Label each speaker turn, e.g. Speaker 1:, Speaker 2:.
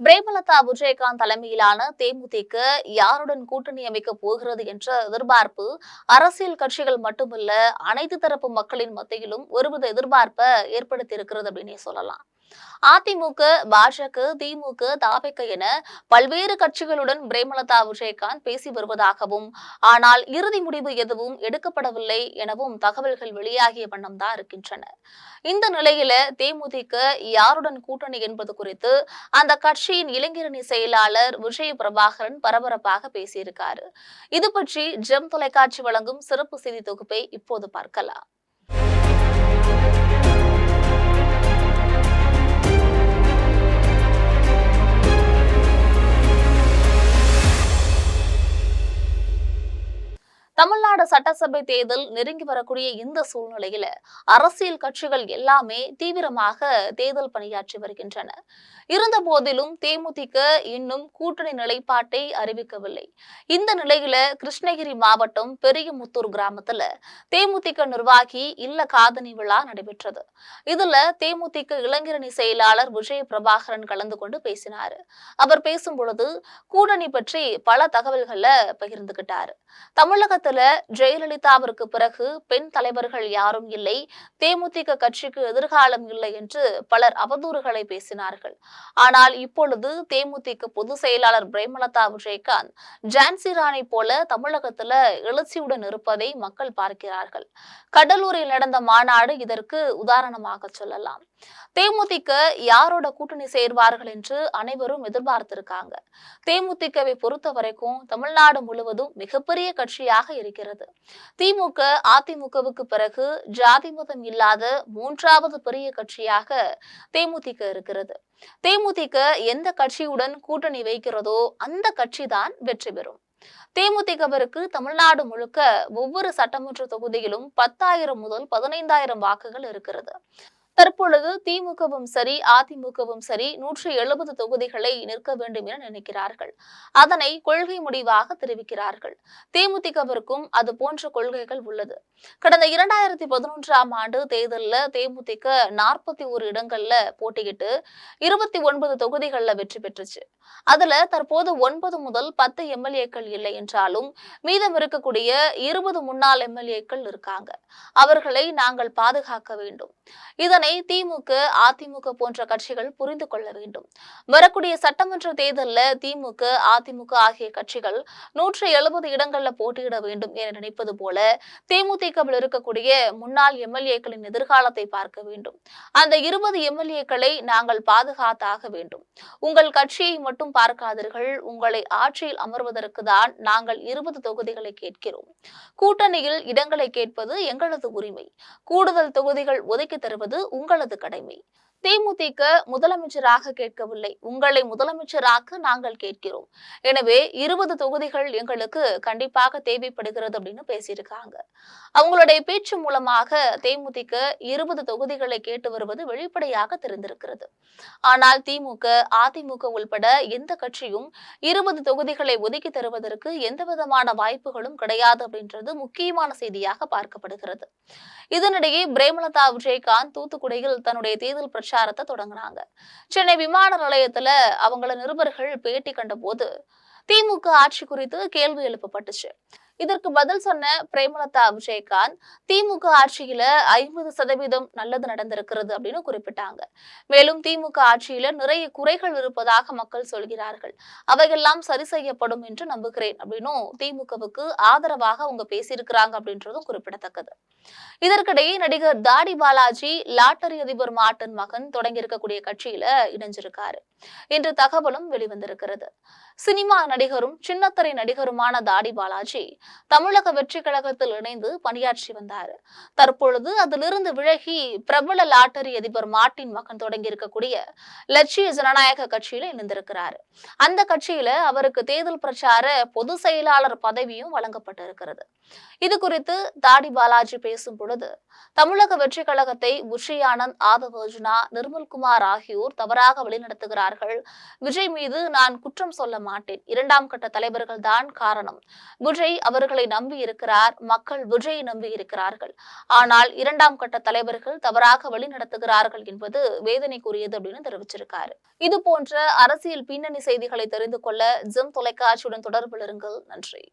Speaker 1: பிரேமலதா விஜயகாந்த் தலைமையிலான தேமுதிக யாருடன் கூட்டணி அமைக்கப் போகிறது என்ற எதிர்பார்ப்பு அரசியல் கட்சிகள் மட்டுமல்ல, அனைத்து தரப்பு மக்களின் மத்தியிலும் ஒருவித எதிர்பார்ப்பை ஏற்படுத்தி இருக்கிறது அப்படின்னே சொல்லலாம். அதிமுக, பாஜக, திமுக, தாவேக என பல்வேறு கட்சிகளுடன் பிரேமலதா விஜயகாந்த் பேசி வருவதாகவும், ஆனால் இறுதி முடிவு எதுவும் எடுக்கப்படவில்லை எனவும் தகவல்கள் வெளியாகிய வண்ணம்தான் இருக்கின்றன. இந்த நிலையில தேமுதிக யாருடன் கூட்டணி என்பது குறித்து அந்த கட்சியின் இளைஞரணி செயலாளர் விஜய பிரபாகரன் பரபரப்பாக பேசியிருக்காரு. இது பற்றி ஜெம் தொலைக்காட்சி வழங்கும் சிறப்பு செய்தி தொகுப்பை இப்போது பார்க்கலாம். தமிழ்நாடு சட்டசபை தேர்தல் நெருங்கி வரக்கூடிய இந்த சூழ்நிலையில அரசியல் கட்சிகள் எல்லாமே தீவிரமாக தேர்தல் பணியாற்றி வருகின்றன. இருந்த போதிலும் தேமுதிக இன்னும் கூட்டணி நிலைப்பாட்டை அறிவிக்கவில்லை. இந்த நிலையில கிருஷ்ணகிரி மாவட்டம் பெரியமுத்தூர் கிராமத்துல தேமுதிக நிர்வாகி இல்ல காதணி விழா நடைபெற்றது. இதுல தேமுதிக இளைஞரணி செயலாளர் விஜய பிரபாகரன் கலந்து கொண்டு பேசினாரு. அவர் பேசும் பொழுது கூட்டணி பற்றி பல தகவல்களை பகிர்ந்துகிட்டாரு. தமிழக ஜெயலலிதாவிற்கு பிறகு பெண் தலைவர்கள் யாரும் இல்லை, தேமுதிக கட்சிக்கு எதிர்காலம் இல்லை என்று பலர் அவதூறுகளை பேசினார்கள். ஆனால் இப்பொழுது தேமுதிக பொதுச் செயலாளர் பிரேமலதா விஜயகாந்த் ஜான்சி ராணி போல தமிழகத்துல எழுச்சியுடன் இருப்பதை மக்கள் பார்க்கிறார்கள். கடலூரில் நடந்த மாநாடு இதற்கு உதாரணமாக சொல்லலாம். தேமுதிக யாரோட கூட்டணி சேர்வார்கள் என்று அனைவரும் எதிர்பார்த்திருக்காங்க. தேமுதிகவை பொறுத்த வரைக்கும் தமிழ்நாடு முழுவதும் மிகப்பெரிய கட்சியாக இருக்கிறது. திமுக, அதிமுகவுக்கு பிறகு ஜாதி மதம் இல்லாத மூன்றாவது பெரிய கட்சியாக தேமுதிக இருக்கிறது. தேமுதிக எந்த கட்சியுடன் கூட்டணி வைக்கிறதோ அந்த கட்சி தான் வெற்றி பெறும். தேமுதிகவிற்கு தமிழ்நாடு முழுக்க ஒவ்வொரு சட்டமன்ற தொகுதியிலும் 10,000 முதல் 15,000 வாக்குகள் இருக்கிறது. தற்பொழுது திமுகவும் சரி, அதிமுகவும் சரி 170 தொகுதிகளை நிற்க வேண்டும் என நினைக்கிறார்கள். அதனை கொள்கை முடிவாக தெரிவிக்கிறார்கள். தேமுதிகவிற்கும் அது போன்ற கொள்கைகள் உள்ளது. கடந்த 2011ஆம் ஆண்டு தேர்தலில் தேமுதிக 41 இடங்கள்ல போட்டியிட்டு 29 தொகுதிகளில் வெற்றி பெற்றுச்சு. அதுல தற்போது 9 முதல் 10 எம்எல்ஏக்கள் இல்லை என்றாலும் மீதம் இருக்கக்கூடிய 20 முன்னாள் எம்எல்ஏக்கள் இருக்காங்க. அவர்களை நாங்கள் பாதுகாக்க வேண்டும். இதனை திமுக, அதிமுக போன்ற கட்சிகள் புரிந்து கொள்ள வேண்டும். வரக்கூடிய சட்டமன்ற தேர்தலில் திமுக, அதிமுக ஆகிய கட்சிகள் 170 இடங்கள்ல போட்டியிட வேண்டும் என நினைப்பது போல தேமுதிகவில் இருக்கக்கூடிய முன்னாள் எம்எல்ஏக்களின் எதிர்காலத்தை பார்க்க வேண்டும். அந்த 20 எம்எல்ஏக்களை நாங்கள் பாதுகாத்தாக வேண்டும். உங்கள் கட்சியை மட்டும் பார்க்காதீர்கள், உங்களை ஆட்சியில் அமர்வதற்கு தான் நாங்கள் 20 தொகுதிகளை கேட்கிறோம். கூட்டணியில் இடங்களை கேட்பது எங்களது உரிமை. கூடுதல் தொகுதிகள் ஒதுக்கி தருவது உங்களது கடமை. தேமுதிக முதலமைச்சராக கேட்கவில்லை, உங்களை முதலமைச்சராக நாங்கள் கேட்கிறோம். எனவே 20 தொகுதிகள் எங்களுக்கு கண்டிப்பாக தேவைப்படுகிறது அப்படின்னு பேசியிருக்காங்க. அவங்களுடைய பேச்சு மூலமாக தேமுதிக 20 தொகுதிகளை கேட்டு வருவது வெளிப்படையாக தெரிந்திருக்கிறது. ஆனால் திமுக, அதிமுக உள்பட எந்த கட்சியும் 20 தொகுதிகளை ஒதுக்கி தருவதற்கு எந்த விதமான வாய்ப்புகளும் கிடையாது அப்படின்றது முக்கியமான செய்தியாக பார்க்கப்படுகிறது. இதனிடையே பிரேமலதா விஜயகாந்த் தூத்துக்குடியில் தன்னுடைய தேர்தல் பிரச்சாரத்தை தொடங்கினாங்க. சென்னை விமான நிலையத்துல அவங்கள நிருபர்கள் பேட்டி கண்ட போது திமுக ஆட்சி குறித்து கேள்வி எழுப்பப்பட்டுச்சு. இதற்கு பதில் சொன்ன பிரேமலதா விஜயகாந்த் திமுக ஆட்சியில 50% நல்லது நடந்திருக்கிறது அப்படின்னு குறிப்பிட்டாங்க. மேலும் திமுக ஆட்சியில நிறைய குறைகள் இருப்பதாக மக்கள் சொல்கிறார்கள், அவையெல்லாம் சரி செய்யப்படும் என்று நம்புகிறேன் அப்படின்னும் திமுகவுக்கு ஆதரவாக அவங்க பேசியிருக்கிறாங்க அப்படின்றதும் குறிப்பிடத்தக்கது. இதற்கிடையே நடிகர் தாடி பாலாஜி லாட்டரி அதிபர் மார்ட்டின் மகன் தொடங்கி இருக்கக்கூடிய கட்சியில இணைஞ்சிருக்காரு. இன்று தகவலும் வெளிவந்திருக்கிறது. சினிமா நடிகரும் சின்னத்திரை நடிகருமான தாடி பாலாஜி தமிழக வெற்றி கழகத்தில் இணைந்து பணியாற்றி வந்தார். தற்பொழுது அதிலிருந்து விலகி பிரபல லாட்டரி அதிபர் மார்ட்டின் மகன் தொடங்கி இருக்கக்கூடிய லட்சிய ஜனநாயக கட்சியில இணைந்திருக்கிறார். அந்த கட்சியில அவருக்கு தேர்தல் பிரச்சார பொதுச் செயலாளர் பதவியும் வழங்கப்பட்டிருக்கிறது. இது குறித்து தாடி பாலாஜி பேசும் பொழுது, தமிழக வெற்றி கழகத்தை புஷி ஆனந்த், ஆதவ் அர்ஜுனா, நிர்மல்குமார் ஆகியோர் தவறாக வழிநடத்துகிறார்கள். தெரிவித்துள்ளார்கள். விஜய் மீது நான் குற்றம் சொல்ல மாட்டேன். இரண்டாம் கட்ட தலைவர்கள் தான் காரணம். விஜய் அவர்களை நம்பி இருக்கிறார். மக்கள் விஜயை நம்பி இருக்கிறார்கள். ஆனால் இரண்டாம் கட்ட தலைவர்கள் தவறாக வழிநடத்துகிறார்கள் என்பது வேதனைக்குரியது அப்படின்னு தெரிவிச்சிருக்காரு. இது போன்ற அரசியல் பின்னணி செய்திகளை தெரிந்து கொள்ள ஜெம் தொலைக்காட்சியுடன் தொடர்பில் இருங்கள். நன்றி.